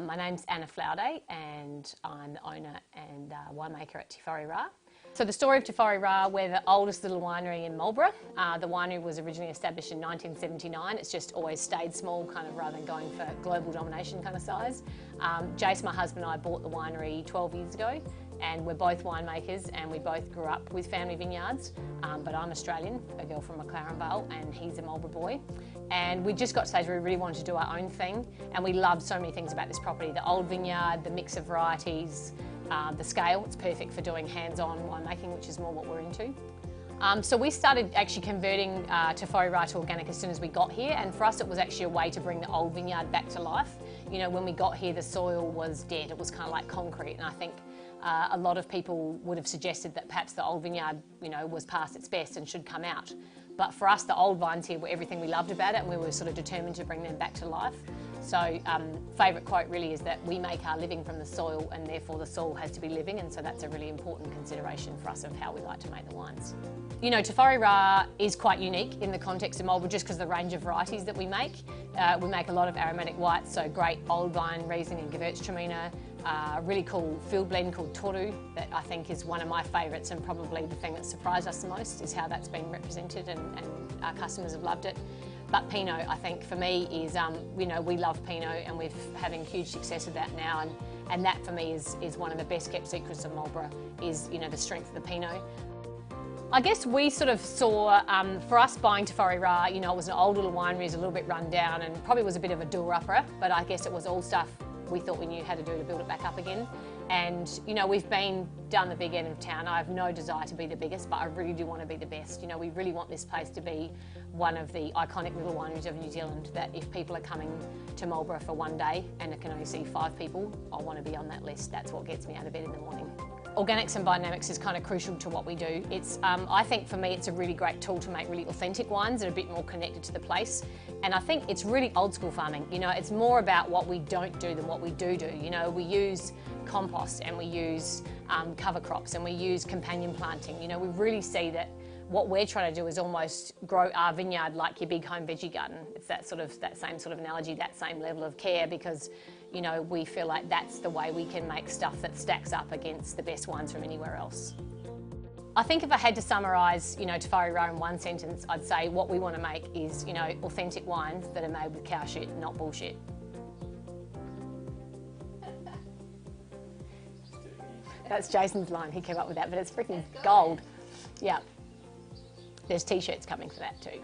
My name's Anna Flowerday and I'm the owner and winemaker at Whare Ra. So the story of Whare Ra, we're the oldest little winery in Marlborough. The winery was originally established in 1979. It's just always stayed small, kind of rather than going for global domination kind of size. Jason, my husband, and I bought the winery 12 years ago, and we're both winemakers and we both grew up with family vineyards. But I'm Australian, a girl from McLaren Vale, and he's a Marlborough boy. And we just got to the stage where we really wanted to do our own thing, and we loved so many things about this property. The old vineyard, the mix of varieties, the scale. It's perfect for doing hands-on winemaking, which is more what we're into. So we started actually converting Whare Ra to organic as soon as we got here, and for us it was actually a way to bring the old vineyard back to life. You know, when we got here the soil was dead, it was kind of like concrete, and I think a lot of people would have suggested that perhaps the old vineyard, you know, was past its best and should come out. But for us, the old vines here were everything we loved about it, and we were sort of determined to bring them back to life. So favourite quote really is that we make our living from the soil, and therefore the soil has to be living, and so that's a really important consideration for us of how we like to make the wines. You know, Whare Ra is quite unique in the context of Marlborough just because of the range of varieties that we make. We make a lot of aromatic whites, so great old vine, Riesling and Gewürztraminer. A really cool field blend called Toru that I think is one of my favourites, and probably the thing that surprised us the most is how that's been represented, and our customers have loved it. But Pinot, I think for me is, you know, we love Pinot and we're having huge success with that now, and that for me is one of the best kept secrets of Marlborough is, you know, the strength of the Pinot. I guess we sort of saw, for us buying Whare Ra, you know, it was an old little winery, it was a little bit run down and probably was a bit of a doer-upper, but I guess it was all stuff we thought we knew how to do to build it back up again. And, you know, we've been down the big end of town. I have no desire to be the biggest, but I really do want to be the best. You know, we really want this place to be one of the iconic little wineries of New Zealand, that if people are coming to Marlborough for one day and it can only see 5 people, I want to be on that list. That's what gets me out of bed in the morning. Organics and biodynamics is kind of crucial to what we do. It's, I think for me, it's a really great tool to make really authentic wines that are a bit more connected to the place. And I think it's really old school farming. You know, it's more about what we don't do than what we do. You know, we use compost and we use cover crops and we use companion planting. You know, we really see that what we're trying to do is almost grow our vineyard like your big home veggie garden. It's that same sort of analogy, that same level of care, because, you know, we feel like that's the way we can make stuff that stacks up against the best wines from anywhere else. I think if I had to summarise, you know, Whare Ra in one sentence, I'd say what we want to make is, you know, authentic wines that are made with cow shit, not bullshit. That's Jason's line, he came up with that, but it's freaking gold. Yeah. There's t-shirts coming for that too.